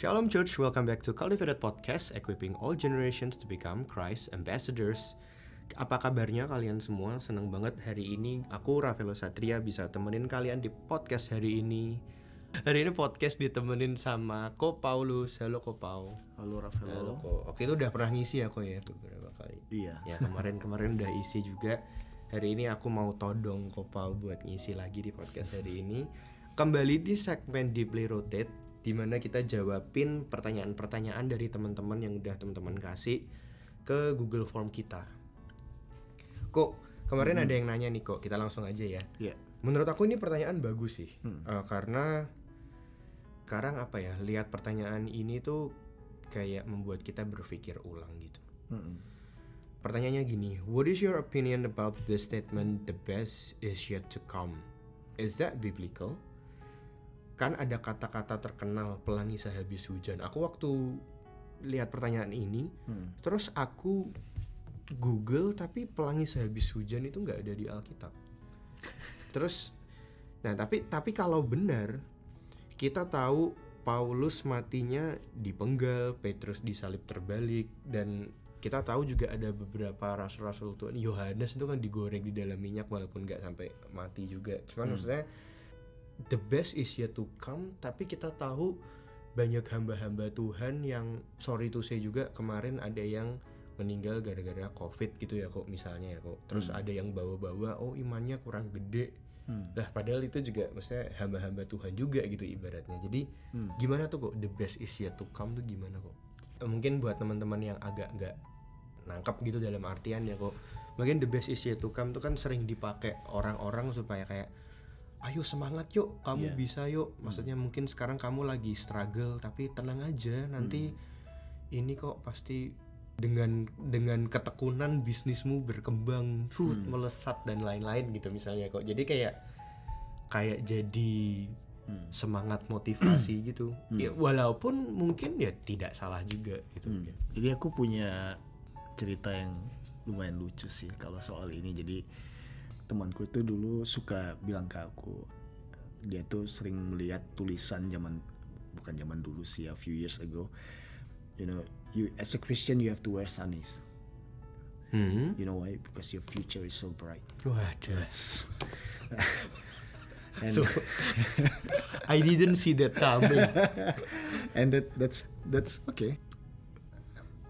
Shalom Church, welcome back to Cultivated Podcast, equipping all generations to become Christ ambassadors. Apa kabarnya kalian semua? Senang banget hari ini aku Rafael Satria bisa temenin kalian di podcast hari ini. Hari ini podcast ditemenin sama Ko Paulus. Halo Ko Pau. Halo Rafael. Halo Ko. Oke, itu udah pernah ngisi ya Ko ya beberapa kali. Iya. Ya kemarin udah isi juga. Hari ini aku mau todong Ko Pau buat ngisi lagi di podcast hari ini. Kembali di segmen Deeply Rooted, di mana kita jawabin pertanyaan-pertanyaan dari teman-teman yang udah teman-teman kasih ke Google Form kita. Kok kemarin ada yang nanya nih Kok, kita langsung aja ya. Iya. Menurut aku ini pertanyaan bagus sih, karena sekarang apa ya, lihat pertanyaan ini tuh kayak membuat kita berpikir ulang gitu. Pertanyaannya gini, what is your opinion about the statement the best is yet to come? Is that biblical? Kan ada kata-kata terkenal pelangi sehabis hujan. Aku waktu lihat pertanyaan ini, terus aku Google tapi pelangi sehabis hujan itu nggak ada di Alkitab. Terus, nah tapi kalau benar, kita tahu Paulus matinya dipenggal, Petrus disalib terbalik, dan kita tahu juga ada beberapa rasul-rasul Tuhan. Yohanes itu kan digoreng di dalam minyak walaupun nggak sampai mati juga. Cuman maksudnya the best is yet to come, tapi kita tahu banyak hamba-hamba Tuhan yang sorry to say juga kemarin ada yang meninggal gara-gara COVID gitu ya Kok misalnya ya Kok. Terus ada yang bawa-bawa imannya kurang gede. Lah padahal itu juga maksudnya hamba-hamba Tuhan juga gitu ibaratnya. Jadi gimana tuh Kok the best is yet to come tuh gimana Kok? Mungkin buat teman-teman yang agak nggak nangkap gitu dalam artian ya Kok. Mungkin the best is yet to come tuh kan sering dipakai orang-orang supaya kayak ayo semangat yuk, kamu bisa yuk. Maksudnya mungkin sekarang kamu lagi struggle, tapi tenang aja, nanti ini kok pasti dengan ketekunan bisnismu berkembang, melesat dan lain-lain gitu misalnya Kok. Jadi kayak jadi semangat motivasi gitu. Ya, walaupun mungkin ya tidak salah juga gitu. Jadi aku punya cerita yang lumayan lucu sih kalau soal ini. Jadi temanku itu dulu suka bilang ke aku, dia tuh sering melihat tulisan bukan zaman dulu sih, a few years ago, you know, you as a Christian you have to wear sunnies. You know why? Because your future is so bright. Waduh. And So I didn't see that coming. and that's okay.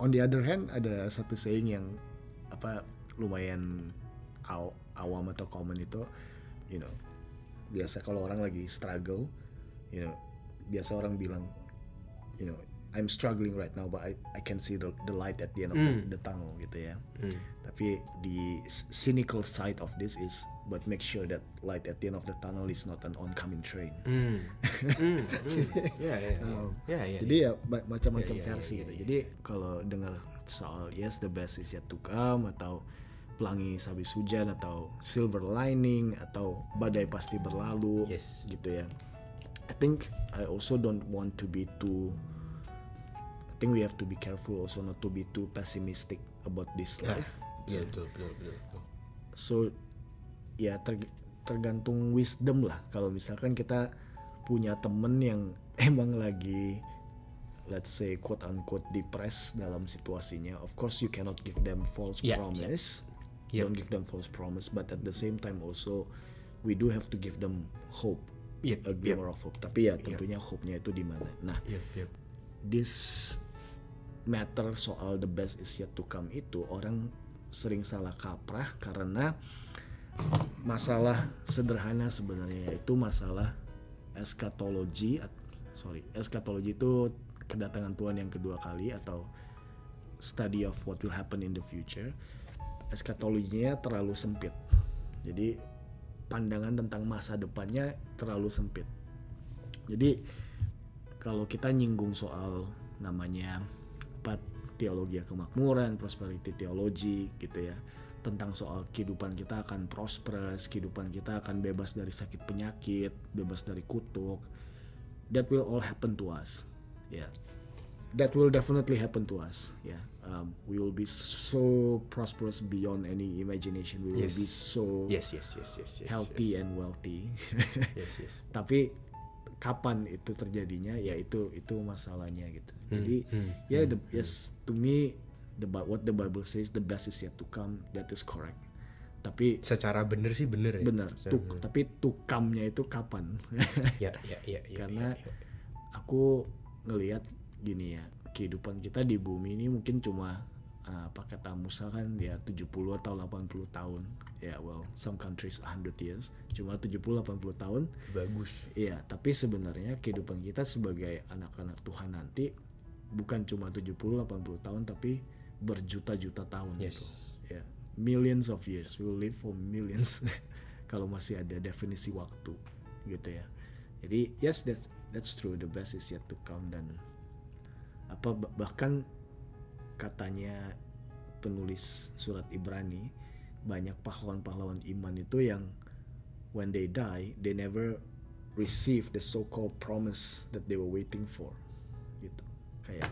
On the other hand, ada satu saying yang lumayan awam atau common itu, you know, biasa kalau orang lagi struggle, you know, biasa orang bilang, you know, I'm struggling right now but I can see the light at the end of the tunnel gitu ya. Tapi the cynical side of this is, but make sure that light at the end of the tunnel is not an oncoming train. Jadi ya macam-macam versi gitu. Jadi kalau dengar soal yes the best is yet to come, atau pelangi sehabis hujan, atau silver lining, atau badai pasti berlalu, gitu ya. I think I also don't want to be too. I think we have to be careful also not to be too pessimistic about this life. Iya betul. So ya tergantung wisdom lah. Kalau misalkan kita punya temen yang emang lagi, let's say quote unquote depressed dalam situasinya, of course you cannot give them false promise. Don't give them false promise, but at the same time also we do have to give them hope, a glimmer of hope. Tapi ya tentunya hope-nya itu di mana. Nah, this matter soal the best is yet to come itu orang sering salah kaprah karena masalah sederhana sebenarnya, yaitu masalah eskatologi. Eskatologi itu kedatangan Tuhan yang kedua kali atau study of what will happen in the future. Eskatologinya terlalu sempit. Jadi pandangan tentang masa depannya terlalu sempit. Jadi kalau kita nyinggung soal namanya teologi kemakmuran, prosperity theology gitu ya, tentang soal kehidupan kita akan prosperous, kehidupan kita akan bebas dari sakit penyakit, bebas dari kutuk, that will all happen to us. That will definitely happen to us. We will be so prosperous beyond any imagination. We will be so healthy and wealthy. Tapi kapan itu terjadinya, ya itu masalahnya gitu. Jadi yes, to me what the Bible says, the best is yet to come, that is correct. Tapi secara bener sih bener ya. Bener. Tapi to come-nya itu kapan? Ya. Karena aku ngelihat gini ya, kehidupan kita di bumi ini mungkin cuma apa kata Musa kan ya 70 atau 80 tahun. Ya well, some countries 100 years, cuma 70-80 tahun. Bagus. Iya, tapi sebenarnya kehidupan kita sebagai anak-anak Tuhan nanti bukan cuma 70-80 tahun, tapi berjuta-juta tahun gitu. Ya, millions of years, we will live for millions. Kalau masih ada definisi waktu gitu ya. Jadi yes, that's true, the best is yet to come. Dan bahkan katanya penulis surat Ibrani, banyak pahlawan-pahlawan iman itu yang when they die they never receive the so-called promise that they were waiting for gitu. Kayak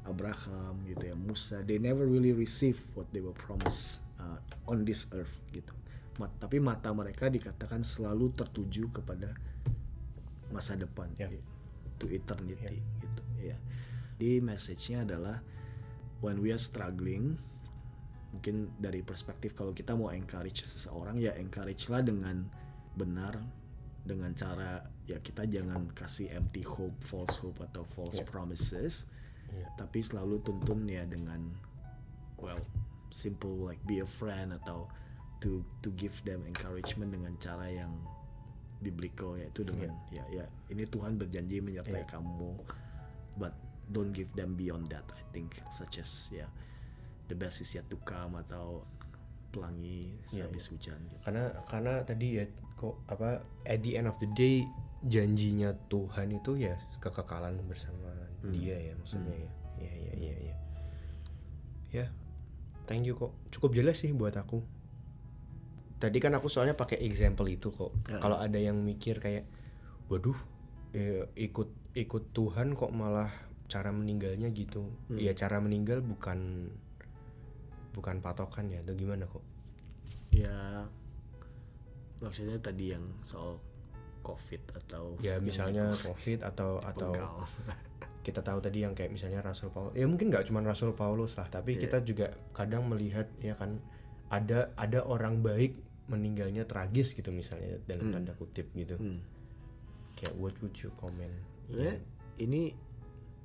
Abraham gitu ya, Musa, they never really receive what they were promised on this earth gitu. Tapi mata mereka dikatakan selalu tertuju kepada masa depan, to eternity gitu ya. Di message-nya adalah when we are struggling, mungkin dari perspektif kalau kita mau encourage seseorang, ya encourage lah dengan benar, dengan cara ya kita jangan kasih empty hope, false hope atau false promises, tapi selalu tuntun ya dengan well simple like be a friend atau to give them encouragement dengan cara yang biblical, yaitu dengan ya ini Tuhan berjanji menyertai kamu, but don't give them beyond that. I think such as the best is yet to come atau pelangi sehabis hujan gitu. Karena tadi ya kok at the end of the day janjinya Tuhan itu ya kekekalan bersama dia ya, maksudnya ya thank you kok, cukup jelas sih buat aku. Tadi kan aku soalnya pakai example itu kok. Kalau ada yang mikir kayak waduh ikut Tuhan kok malah cara meninggalnya gitu. Ya cara meninggal bukan patokan ya, atau gimana kok? Ya maksudnya tadi yang soal COVID atau ya misalnya COVID atau kita tahu tadi yang kayak misalnya Rasul Paulus. Ya mungkin nggak cuma Rasul Paulus lah, tapi kita juga kadang melihat ya kan ada orang baik meninggalnya tragis gitu misalnya dalam tanda kutip gitu. Kayak what would you comment? Ini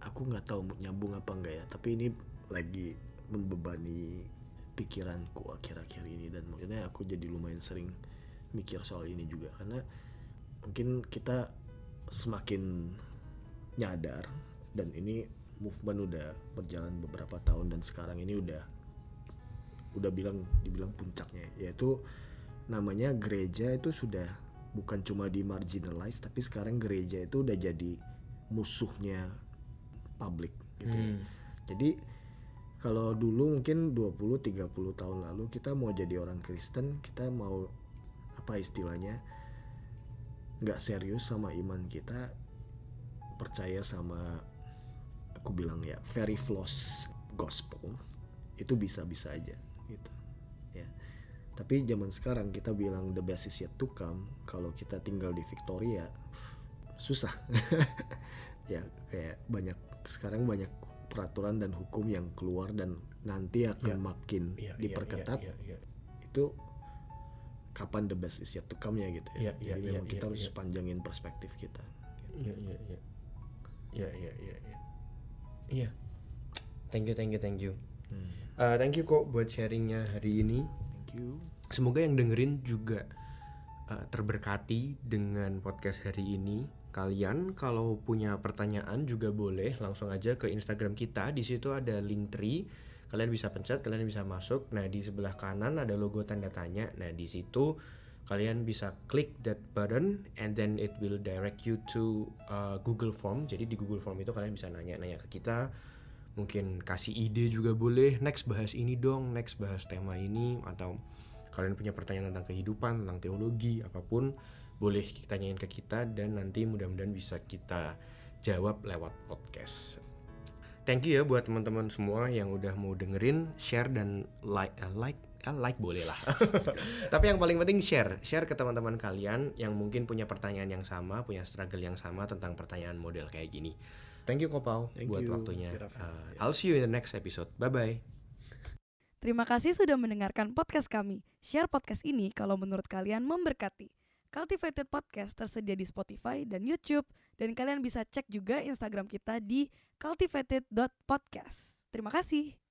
aku nggak tahu nyambung apa enggak ya, tapi ini lagi membebani pikiranku akhir-akhir ini, dan makanya aku jadi lumayan sering mikir soal ini juga, karena mungkin kita semakin nyadar, dan ini movement udah berjalan beberapa tahun dan sekarang ini udah dibilang puncaknya, yaitu namanya gereja itu sudah bukan cuma di marginalize, tapi sekarang gereja itu udah jadi musuhnya publik gitu ya. Jadi kalau dulu mungkin 20-30 tahun lalu kita mau jadi orang Kristen, kita mau apa istilahnya nggak serius sama iman kita, percaya sama aku bilang ya very floss gospel, itu bisa-bisa aja gitu ya. Tapi zaman sekarang kita bilang the best is yet to come, kalau kita tinggal di Victoria susah. Ya kayak sekarang banyak peraturan dan hukum yang keluar dan nanti akan makin diperketat. Itu kapan the best is yet to come ya gitu ya. Jadi memang kita harus panjangin perspektif kita. Iya. Thank you. Thank you kok buat sharingnya hari ini. Thank you. Semoga yang dengerin juga terberkati dengan podcast hari ini. Kalian kalau punya pertanyaan juga boleh langsung aja ke Instagram kita. Di situ ada Linktree. Kalian bisa pencet, kalian bisa masuk. Nah, di sebelah kanan ada logo tanda tanya. Nah, di situ kalian bisa klik that button and then it will direct you to Google Form. Jadi di Google Form itu kalian bisa nanya-nanya ke kita. Mungkin kasih ide juga boleh. Next bahas ini dong, next bahas tema ini, atau kalian punya pertanyaan tentang kehidupan, tentang teologi, apapun boleh tanyain ke kita, dan nanti mudah-mudahan bisa kita jawab lewat podcast. Thank you ya buat teman-teman semua yang udah mau dengerin, share dan like like boleh lah. Tapi yang paling penting share ke teman-teman kalian yang mungkin punya pertanyaan yang sama, punya struggle yang sama tentang pertanyaan model kayak gini. Thank you Kopau buat waktunya. I'll see you in the next episode. Bye bye. Terima kasih sudah mendengarkan podcast kami. Share podcast ini kalau menurut kalian memberkati. Cultivated Podcast tersedia di Spotify dan YouTube, dan kalian bisa cek juga Instagram kita di cultivated.podcast. Terima kasih.